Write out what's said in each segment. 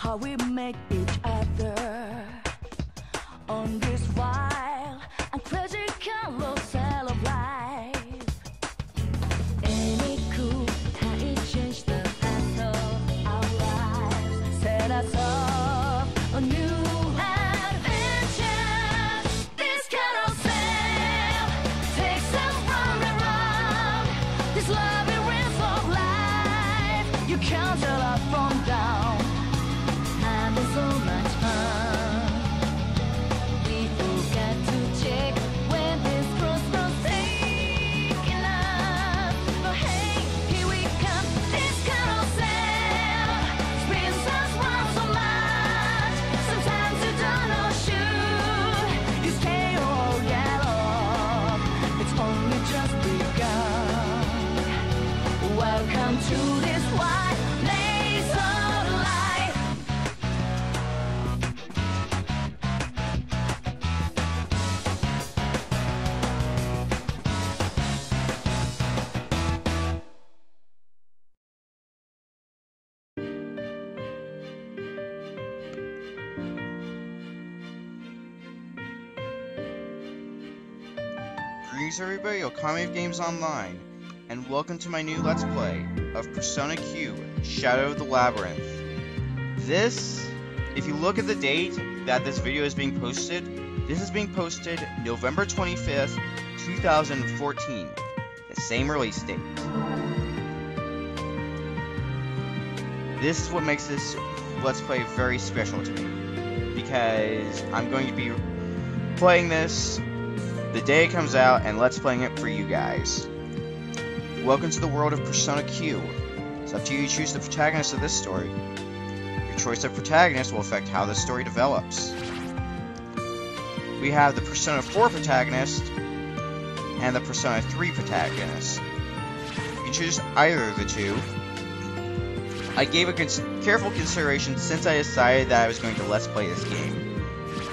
how we make each other on this wild and crazy carousel of life. Any cool time it changed the path of our lives, set us off a new adventure. This carousel takes us round and round this labyrinth of life. You can't tell up from down, having so much fun. We forget to check when this crossroads taking us. But hey, here we come. This carousel spins us round so much. Sometimes you don't know should you stay or get off. It's only just begun. Welcome to this wide maze of life. Greetings everybody, Okami of Games Online, and welcome to my new Let's Play of Persona Q, Shadow of the Labyrinth. This, if you look at the date that this video is being posted, this is being posted November 25th, 2014, the same release date. This is what makes this Let's Play very special to me, because I'm going to be playing this the day it comes out and Let's Playing it for you guys. Welcome to the world of Persona Q. It's up to you to choose the protagonist of this story. Your choice of protagonist will affect how the story develops. We have the Persona 4 protagonist and the Persona 3 protagonist. You can choose either of the two. I gave a careful consideration since I decided that I was going to Let's Play this game.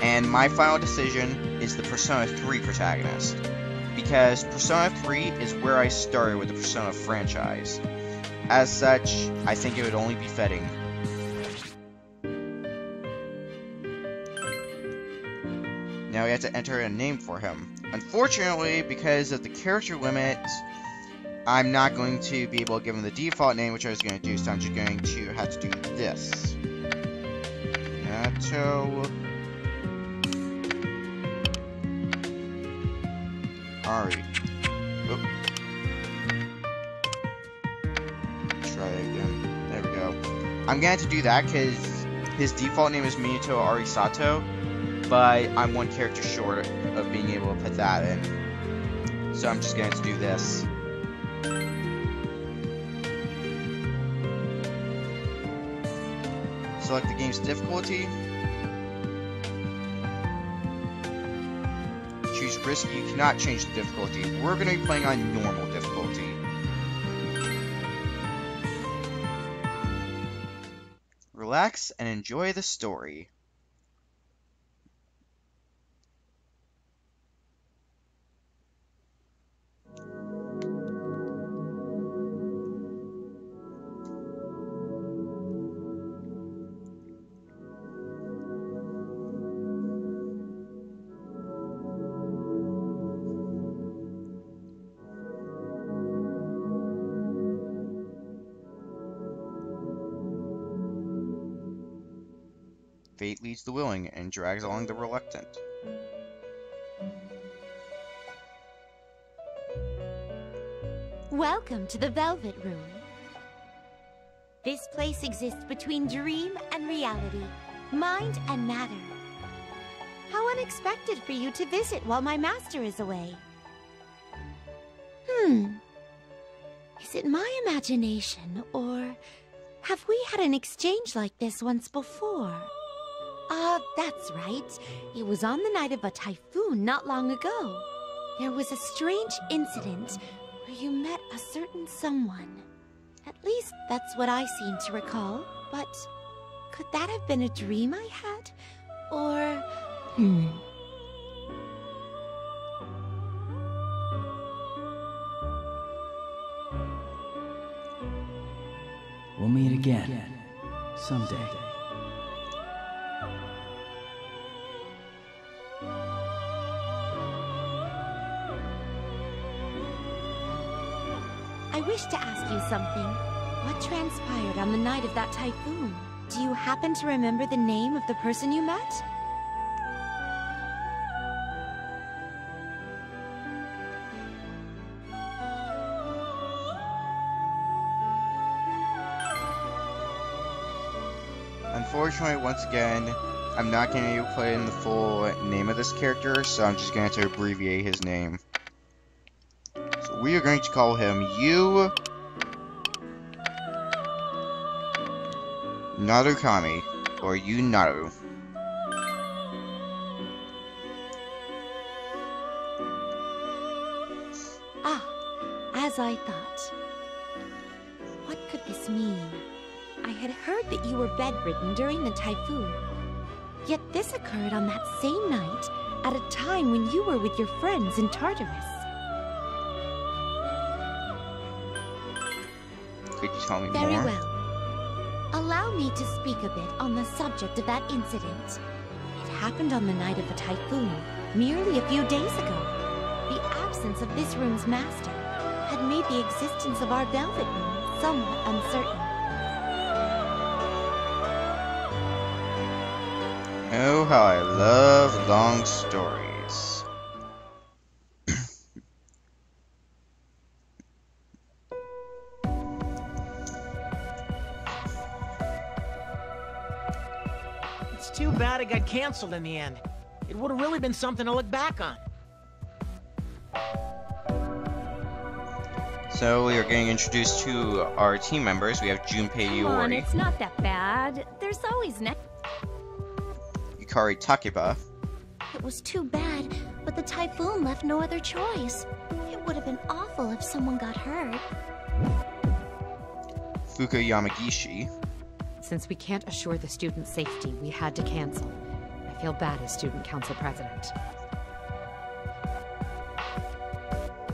And my final decision is the Persona 3 protagonist, because Persona 3 is where I started with the Persona franchise. As such, I think it would only be fitting. Now we have to enter a name for him. Unfortunately, because of the character limit, I'm not going to be able to give him the default name, which I was going to do, so I'm just going to have to do this. Nato. Alright. Oop. Try it again. There we go. I'm gonna have to do that because his default name is Minato Arisato, but I'm one character short of being able to put that in. So I'm just going to do this. Select the game's difficulty. Choose risky. You cannot change the difficulty. We're going to be playing on normal difficulty. Relax and enjoy the story. Fate leads the willing and drags along the reluctant. Welcome to the Velvet Room. This place exists between dream and reality, mind and matter. How unexpected for you to visit while my master is away. Is it my imagination, or have we had an exchange like this once before? That's right. It was on the night of a typhoon not long ago. There was a strange incident where you met a certain someone. At least that's what I seem to recall. But could that have been a dream I had? Or... We'll meet again. Someday. wish to ask you something. What transpired on the night of that typhoon? Do you happen to remember the name of the person you met? Unfortunately, once again, I'm not going to put in the full name of this character, so I'm just going to abbreviate his name. So we are going to call him Yu Narukami, or Yu Naru. Ah, as I thought. What could this mean? I had heard that you were bedridden during the typhoon. Yet this occurred on that same night, at a time when you were with your friends in Tartarus. Could you tell me Very more? well. Allow me to speak a bit on the subject of that incident. It happened on the night of a typhoon, merely a few days ago. The absence of this room's master had made the existence of our Velvet Room somewhat uncertain. Oh, how I love long stories. It's too bad it got canceled in the end. It would have really been something to look back on. So we are getting introduced to our team members. We have Junpei Come on, Iori, it's not that bad. There's always next. Yukari Takeba, It was too bad, but the typhoon left no other choice. It would have been awful if someone got hurt. Fuka Yamagishi, Since we can't assure the students' safety, we had to cancel. I feel bad as student council president.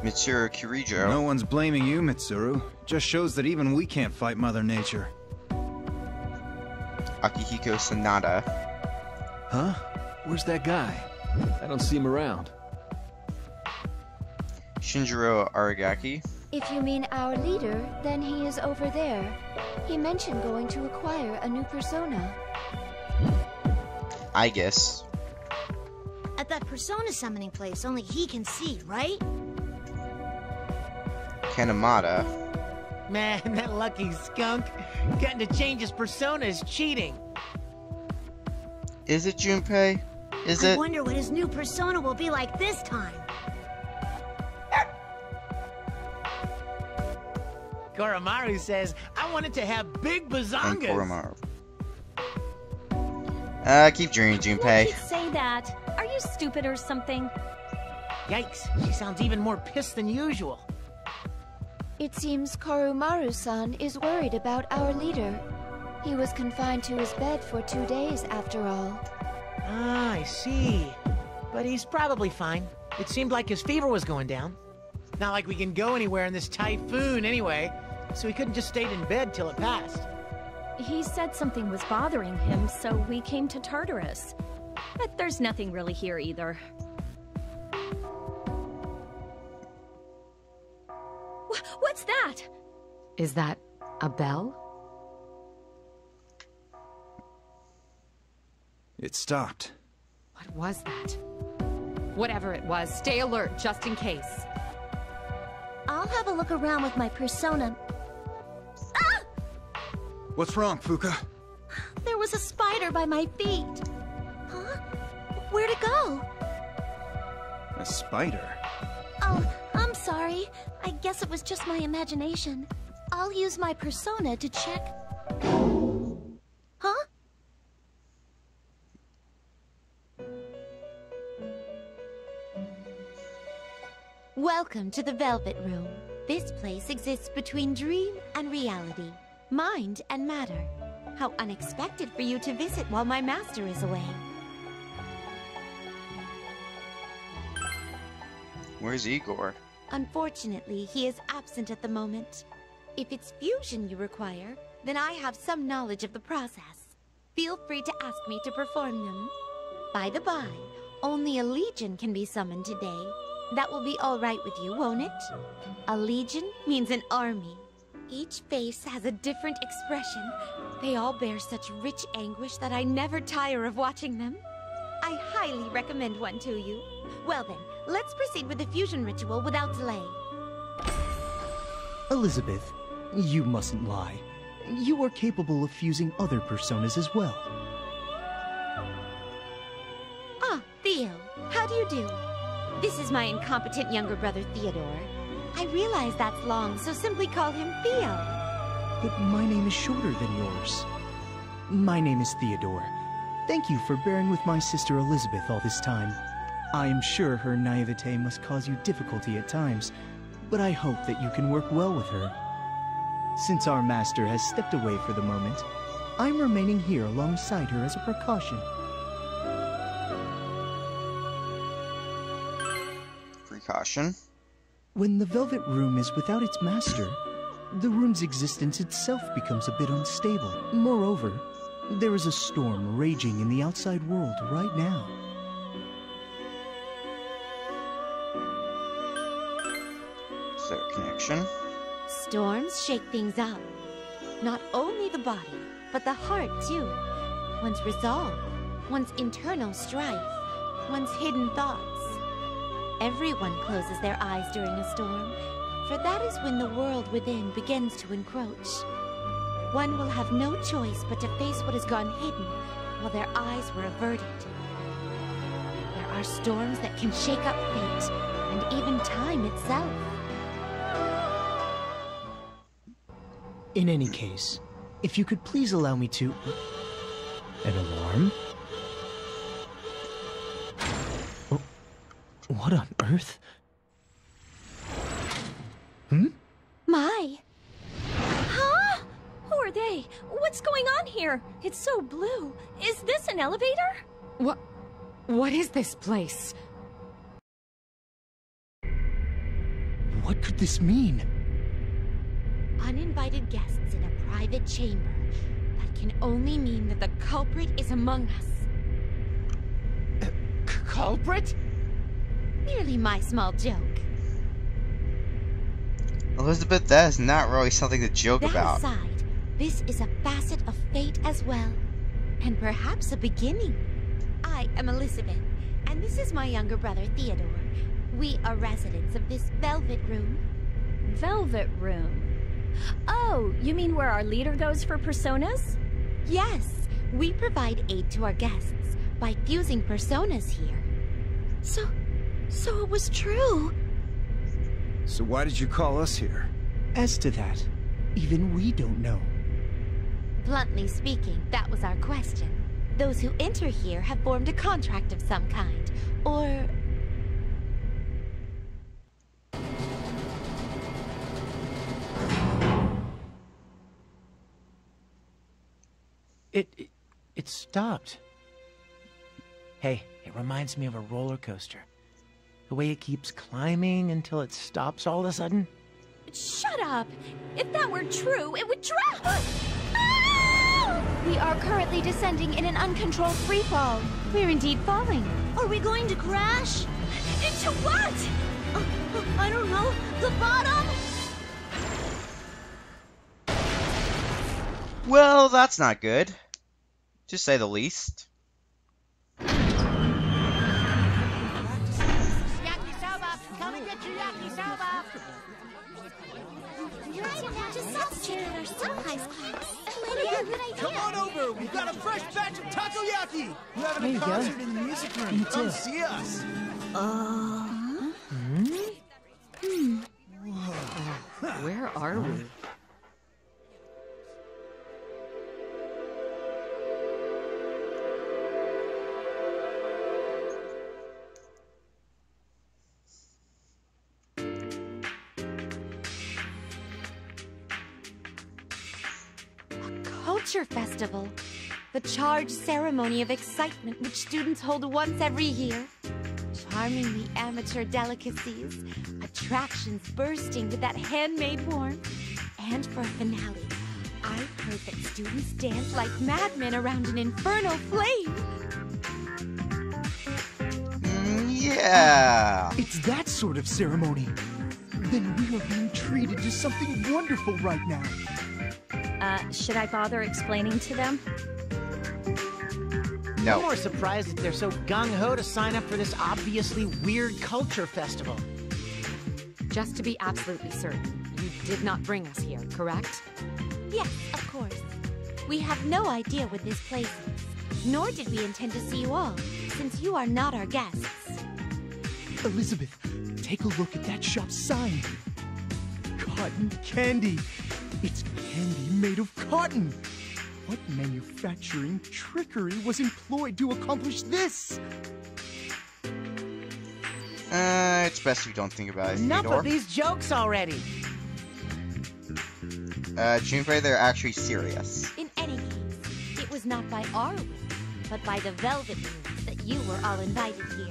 Mitsuru Kirijo, No one's blaming you, Mitsuru. Just shows that even we can't fight Mother Nature. Akihiko Sanada, Huh? Where's that guy? I don't see him around. Shinjiro Aragaki, If you mean our leader, then he is over there. He mentioned going to acquire a new persona. I guess. At that persona summoning place, only he can see, right? Kanemata, Man, that lucky skunk. Getting to change his persona is cheating. Is it Junpei? Is I it? wonder what his new persona will be like this time. Koromaru says, I wanted to have big And bazongas. Koromaru. Keep dreaming, Why'd Junpei. you say that? Are you stupid or something? Yikes, she sounds even more pissed than usual. It seems Koromaru-san is worried about our leader. He was confined to his bed for 2 days, after all. Ah, I see. But he's probably fine. It seemed like his fever was going down. Not like we can go anywhere in this typhoon anyway, so he couldn't just stay in bed till it passed. He said something was bothering him, so we came to Tartarus. But there's nothing really here either. What's that? Is that a bell? It stopped. What was that? Whatever it was, stay alert just in case. I'll have a look around with my persona. What's wrong, Fuka? There was a spider by my feet. Huh? Where'd it go? A spider? Oh, I'm sorry. I guess it was just my imagination. I'll use my persona to check. Huh? Welcome to the Velvet Room. This place exists between dream and reality, mind and matter. How unexpected for you to visit while my master is away. Where's Igor? Unfortunately, he is absent at the moment. If it's fusion you require, then I have some knowledge of the process. Feel free to ask me to perform them. By the by, only a legion can be summoned today. That will be all right with you, won't it? A legion means an army. Each face has a different expression. They all bear such rich anguish that I never tire of watching them. I highly recommend one to you. Well then, let's proceed with the fusion ritual without delay. Elizabeth, you mustn't lie. You are capable of fusing other personas as well. Ah, Theo, how do you do? This is my incompetent younger brother, Theodore. I realize that's long, so simply call him Theo. But my name is shorter than yours. My name is Theodore. Thank you for bearing with my sister Elizabeth all this time. I am sure her naivete must cause you difficulty at times, but I hope that you can work well with her. Since our master has stepped away for the moment, I'm remaining here alongside her as a precaution. Precaution? When the Velvet Room is without its master, the room's existence itself becomes a bit unstable. Moreover, there is a storm raging in the outside world right now. Is there a connection? Storms shake things up. Not only the body, but the heart too. One's resolve, one's internal strife, one's hidden thoughts. Everyone closes their eyes during a storm, for that is when the world within begins to encroach. One will have no choice but to face what has gone hidden while their eyes were averted. There are storms that can shake up fate, and even time itself. In any case, if you could please allow me to... An alarm? Oh, what on earth? My! Huh? Who are they? What's going on here? It's so blue. Is this an elevator? What is this place? What could this mean? Uninvited guests in a private chamber. That can only mean that the culprit is among us. Culprit? Merely my small joke. Elizabeth, that is not really something to joke That about. aside, this is a facet of fate as well. And perhaps a beginning. I am Elizabeth, and this is my younger brother, Theodore. We are residents of this Velvet Room. Velvet Room. Oh, you mean where our leader goes for personas? Yes, we provide aid to our guests by fusing personas here. So it was true. So why did you call us here? As to that, even we don't know. Bluntly speaking, that was our question. Those who enter here have formed a contract of some kind, or... It stopped. Hey, it reminds me of a roller coaster. The way it keeps climbing until it stops all of a sudden. Shut up! If that were true, it would drop! We are currently descending in an uncontrolled freefall. We're indeed falling. Are we going to crash? Into what? I don't know. The bottom? Well, that's not good. To say the least. Yaki soba! Come and get your yaki soba! You're right about to substitute our supplies class. Good idea. Come on over! We've got a fresh batch of takoyaki! We're having There a you go. concert in the music room. Me Come too. see us! Where are we? Culture Festival. The charged ceremony of excitement which students hold once every year. Charmingly amateur delicacies, attractions bursting with that handmade warmth. And for a finale, I've heard that students dance like madmen around an infernal flame. Yeah. It's that sort of ceremony. Then we are being treated to something wonderful right now. Should I bother explaining to them? No. I'm more surprised that they're so gung-ho to sign up for this obviously weird culture festival. Just to be absolutely certain, you did not bring us here, correct? Yes, of course. We have no idea what this place is, nor did we intend to see you all, since you are not our guests. Elizabeth, take a look at that shop's sign. Cotton candy. It's candy made of cotton. What manufacturing trickery was employed to accomplish this? It's best you don't think about it, Enough Theodore. of these jokes already. Junpei, they're actually serious. In any case, it was not by our will, but by the Velvet Room that you were all invited here.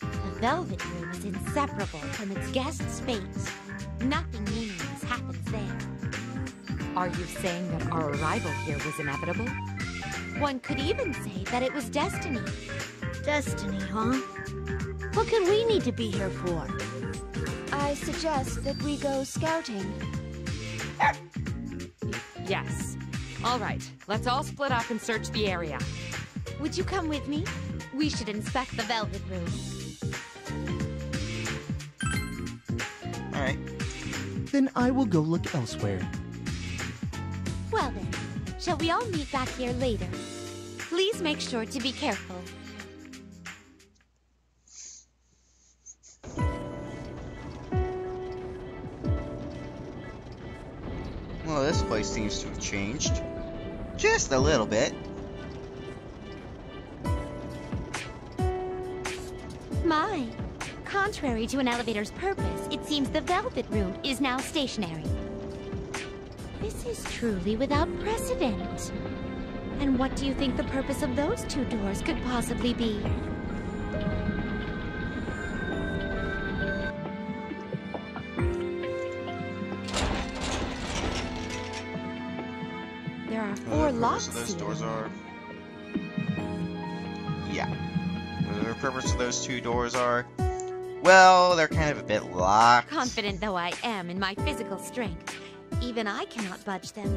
The Velvet Room is inseparable from its guests' fate. Nothing meaningless happens there. Are you saying that our arrival here was inevitable? One could even say that it was destiny. Destiny, huh? What could we need to be here for? I suggest that we go scouting. Yes. All right, let's all split up and search the area. Would you come with me? We should inspect the Velvet Room. Alright. Then I will go look elsewhere. Well then, shall we all meet back here later? Please make sure to be careful. Well, this place seems to have changed. Just a little bit. My. Contrary to an elevator's purpose, it seems the Velvet Room is now stationary. This is truly without precedent. And what do you think the purpose of those two doors could possibly be? There are four locks So those here. doors are... Yeah. Whatever the purpose of those two doors are... Well, they're kind of a bit locked. Confident though I am in my physical strength, even I cannot budge them.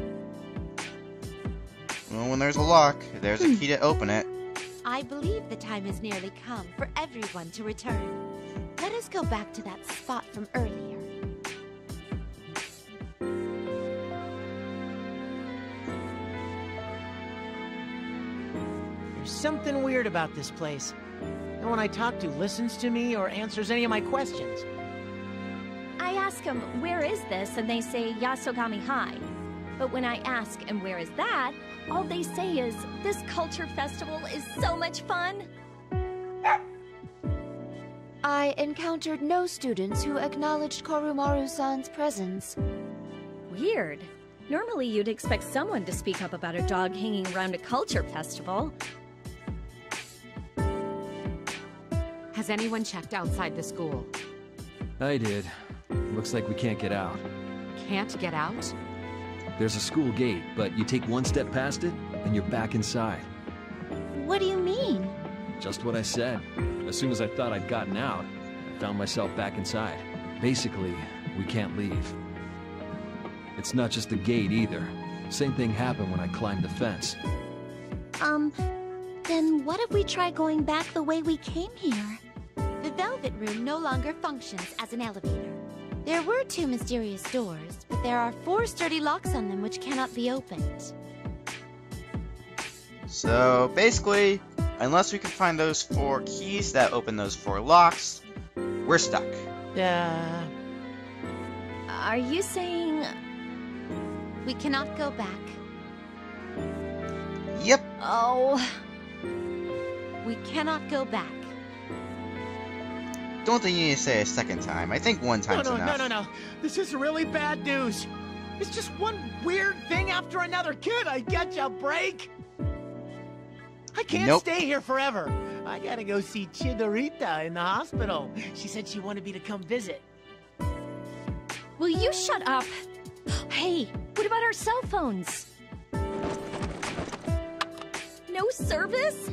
Well, when there's a lock, there's a key to open it. I believe the time has nearly come for everyone to return. Let us go back to that spot from earlier. There's something weird about this place. No one I talk to listens to me or answers any of my questions. I ask them, where is this? And they say, Yasogami High. But when I ask, and where is that? All they say is, this culture festival is so much fun. I encountered no students who acknowledged Korumaru-san's presence. Weird. Normally you'd expect someone to speak up about a dog hanging around a culture festival. Has anyone checked outside the school? I did. Looks like we can't get out. Can't get out? There's a school gate, but you take one step past it, and you're back inside. What do you mean? Just what I said. As soon as I thought I'd gotten out, I found myself back inside. Basically, we can't leave. It's not just the gate either. Same thing happened when I climbed the fence. Then what if we try going back the way we came here? The Velvet Room no longer functions as an elevator. There were two mysterious doors, but there are 4 sturdy locks on them which cannot be opened. So, basically, unless we can find those 4 keys that open those 4 locks, we're stuck. Are you saying... We cannot go back. Yep. Oh... We cannot go back. Don't think you need to say it a second time. I think one time's enough. No. This is really bad news. It's just one weird thing after another. Kid, I get you, break. I can't stay here forever. I gotta go see Chidorita in the hospital. She said she wanted me to come visit. Will you shut up? Hey, what about our cell phones? No service?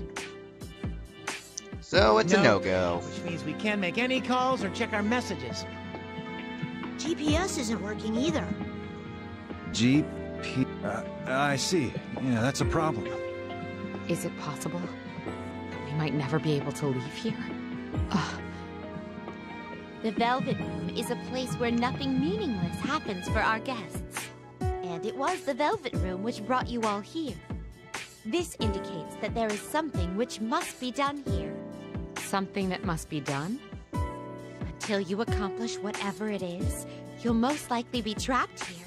So it's a no-go. Which means we can't make any calls or check our messages. GPS isn't working either. I see. Yeah, that's a problem. Is it possible that we might never be able to leave here? Ugh. The Velvet Room is a place where nothing meaningless happens for our guests. And it was the Velvet Room which brought you all here. This indicates that there is something which must be done here. Something that must be done? Until you accomplish whatever it is, you'll most likely be trapped here.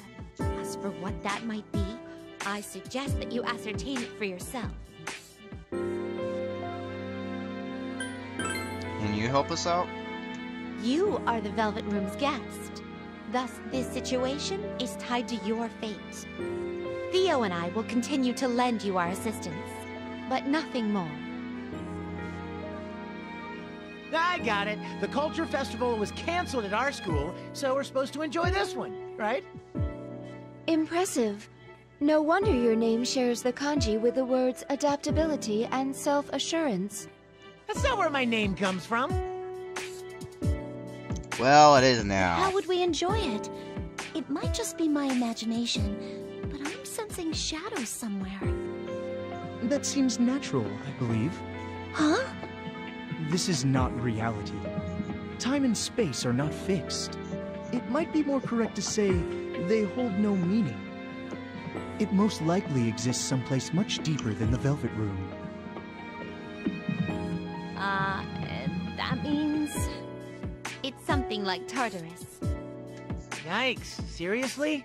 As for what that might be, I suggest that you ascertain it for yourself. Can you help us out? You are the Velvet Room's guest. Thus, this situation is tied to your fate. Theo and I will continue to lend you our assistance, but nothing more. I got it. The Culture Festival was canceled at our school, so we're supposed to enjoy this one, right? Impressive. No wonder your name shares the kanji with the words adaptability and self-assurance. That's not where my name comes from. Well, it is now. How would we enjoy it? It might just be my imagination, but I'm sensing shadows somewhere. That seems natural, I believe. Huh? This is not reality. Time and space are not fixed. It might be more correct to say they hold no meaning. It most likely exists someplace much deeper than the Velvet Room. That means... It's something like Tartarus. Yikes, seriously?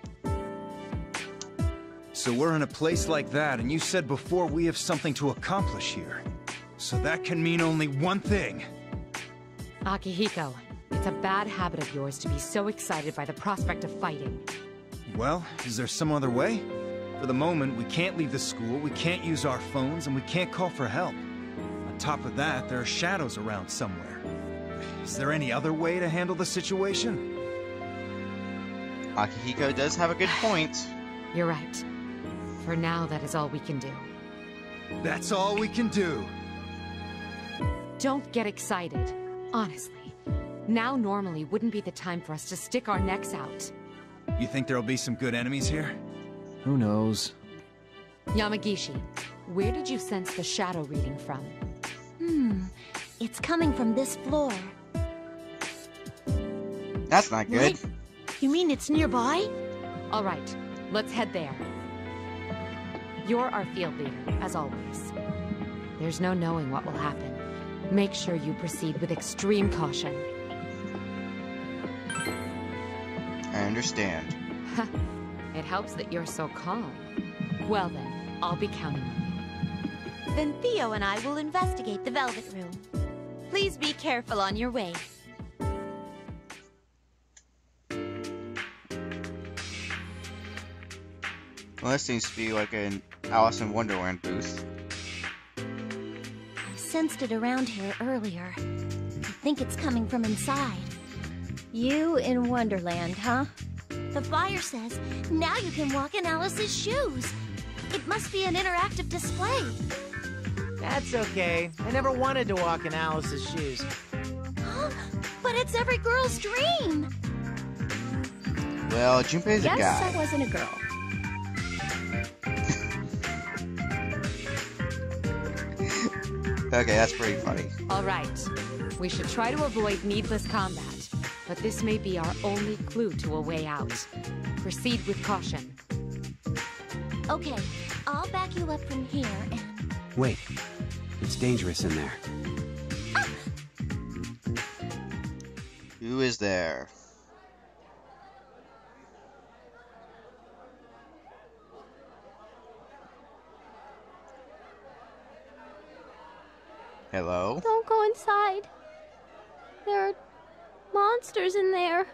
So we're in a place like that, and you said before we have something to accomplish here. So that can mean only one thing. Akihiko, it's a bad habit of yours to be so excited by the prospect of fighting. Well, is there some other way? For the moment, we can't leave the school, we can't use our phones, and we can't call for help. On top of that, there are shadows around somewhere. Is there any other way to handle the situation? Akihiko does have a good point. You're right. For now, that is all we can do. That's all we can do. Don't get excited. Honestly. Now normally wouldn't be the time for us to stick our necks out. You think there'll be some good enemies here? Who knows? Yamagishi, where did you sense the shadow reading from? It's coming from this floor. That's not good. What? You mean it's nearby? All right, let's head there. You're our field leader, as always. There's no knowing what will happen. Make sure you proceed with extreme caution. I understand. It helps that you're so calm. Well then, I'll be counting on you. Then Theo and I will investigate the Velvet Room. Please be careful on your way. Well, this seems to be like an Alice in Wonderland booth. I sensed it around here earlier. I think it's coming from inside. You in Wonderland, huh? The flyer says, now you can walk in Alice's shoes. It must be an interactive display. That's okay. I never wanted to walk in Alice's shoes. But it's every girl's dream. Well, Junpei's a guy. Guess I wasn't a girl. Okay, that's pretty funny. All right. We should try to avoid needless combat, but this may be our only clue to a way out. Proceed with caution. Okay, I'll back you up from here and... Wait. It's dangerous in there. Who is there? Hello? Don't go inside. There are monsters in there.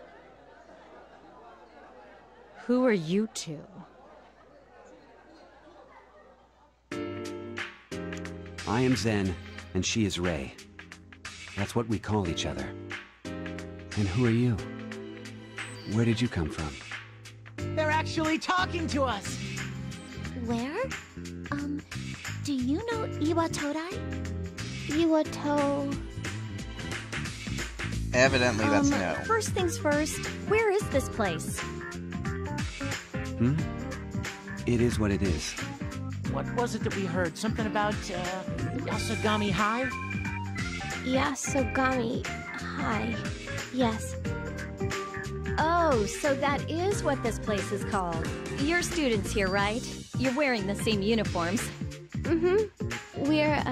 Who are you two? I am Zen, and she is Rei. That's what we call each other. And who are you? Where did you come from? They're actually talking to us! Where? Do you know Iwa Todai? Yuato... Evidently, that's no. First things first, where is this place? It is what it is. What was it that we heard? Something about, Yasogami High? Yasogami High. Yes. Oh, so that is what this place is called. You're students here, right? You're wearing the same uniforms. Mm-hmm. We're,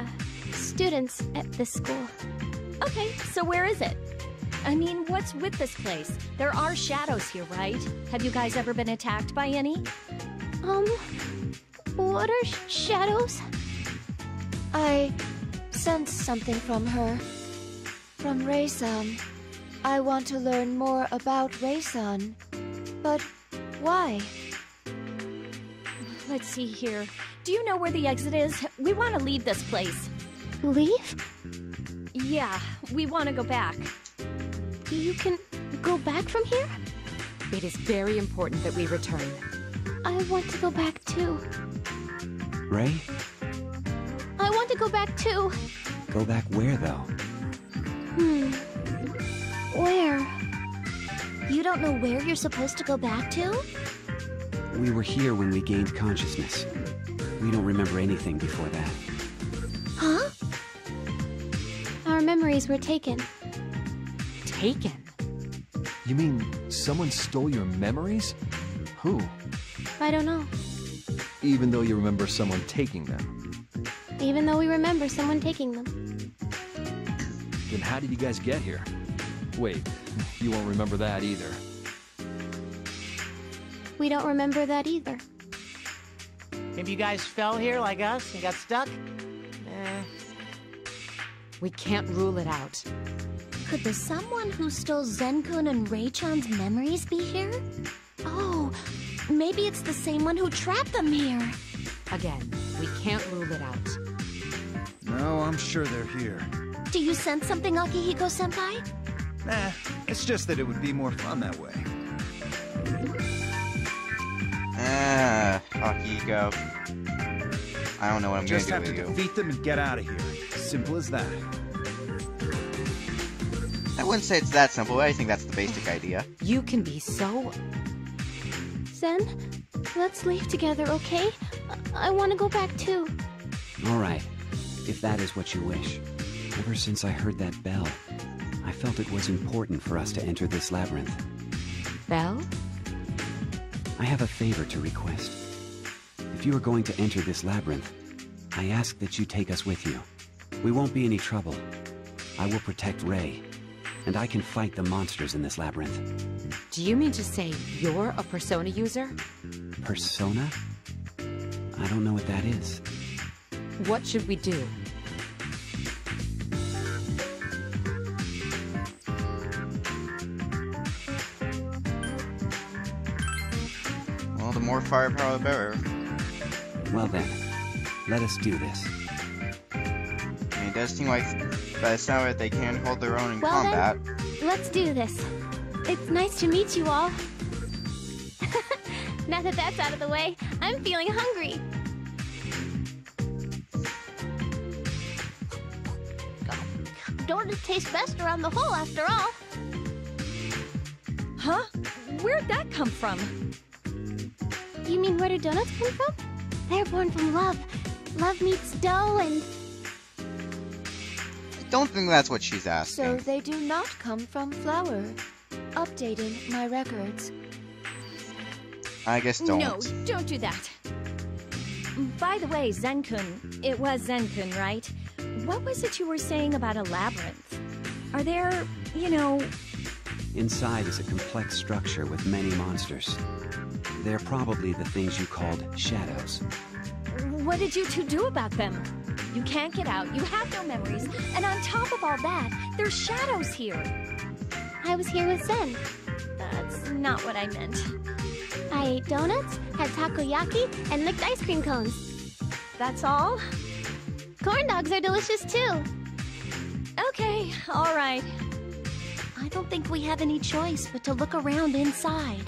students at this school. Okay, so where is it? I mean, what's with this place? There are shadows here, right? Have you guys ever been attacked by any? What are shadows? I sensed something from her. From Rei-san. I want to learn more about Rei-san. But why? Let's see here. Do you know where the exit is? We want to leave this place. Leave? Yeah, we want to go back. You can go back from here? It is very important that we return. I want to go back too. Ray? I want to go back too. Go back where, though? Where? You don't know where you're supposed to go back to? We were here when we gained consciousness. We don't remember anything before that. Huh? Our memories were taken. Taken? You mean someone stole your memories? Who? I don't know. Even though you remember someone taking them? Even though we remember someone taking them. Then how did you guys get here? Wait, you won't remember that either. We don't remember that either. Maybe you guys fell here like us and got stuck? We can't rule it out. Could the someone who stole Zen-kun and Rei-chan's memories be here? Oh, maybe it's the same one who trapped them here. Again, we can't rule it out. No, I'm sure they're here. Do you sense something, Akihiko-senpai? Nah, it's just that it would be more fun that way. Akihiko. I don't know what I'm Just gonna have do to with you. defeat them and get out of here. Simple as that. I wouldn't say it's that simple, but I think that's the basic idea. You can be so... Zen, let's leave together, okay? I want to go back too. All right, if that is what you wish. Ever since I heard that bell, I felt it was important for us to enter this labyrinth. Bell? I have a favor to request. If you are going to enter this labyrinth, I ask that you take us with you. We won't be any trouble. I will protect Rei, and I can fight the monsters in this labyrinth. Do you mean to say you're a Persona user? Persona? I don't know what that is. What should we do? Well, the more firepower, the better. Well then, let us do this. I mean, it does seem like, by the sound of it, they can hold their own in Well combat. then, let's do this. It's nice to meet you all. Now that that's out of the way, I'm feeling hungry. Donuts taste best around the hole, after all. Huh? Where'd that come from? You mean where do donuts come from? They're born from love. Love meets dough and... I don't think that's what she's So asking. they do not come from flour. Updating my records. I guess don't. No, don't do that. By the way, Zen-kun, it was Zen-kun, right? What was it you were saying about a labyrinth? Are there, you know... Inside is a complex structure with many monsters. They're probably the things you called shadows. What did you two do about them? You can't get out, you have no memories, and on top of all that, there's shadows here. I was here with Zen. That's not what I meant. I ate donuts, had takoyaki, and licked ice cream cones. That's all? Corn dogs are delicious too. Okay, all right. I don't think we have any choice but to look around inside.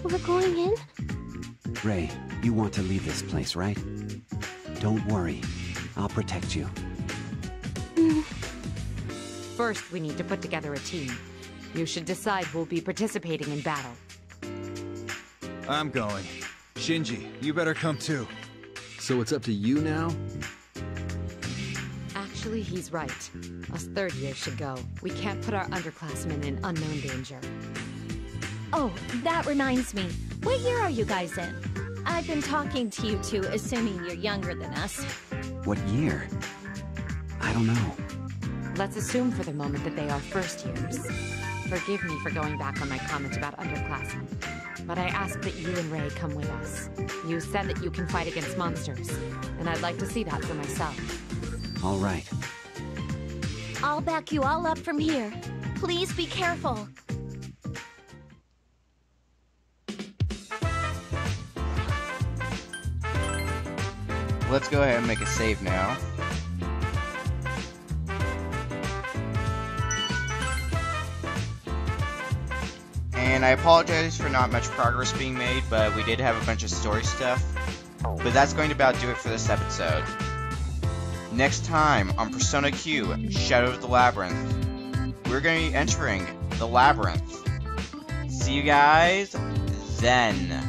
We're going in? Rei, you want to leave this place, right? Don't worry. I'll protect you. First, we need to put together a team. You should decide who'll be participating in battle. I'm going. Shinji, you better come too. So it's up to you now? Actually, he's right. Us third years should go. We can't put our underclassmen in unknown danger. Oh, that reminds me. What year are you guys in? I've been talking to you two, assuming you're younger than us. What year? I don't know. Let's assume for the moment that they are first years. Forgive me for going back on my comment about underclassmen, but I ask that you and Ray come with us. You said that you can fight against monsters, and I'd like to see that for myself. All right. I'll back you all up from here. Please be careful. Let's go ahead and make a save now. And I apologize for not much progress being made, but we did have a bunch of story stuff. But that's going to about do it for this episode. Next time on Persona Q, Shadow of the Labyrinth, we're going to be entering the Labyrinth. See you guys then.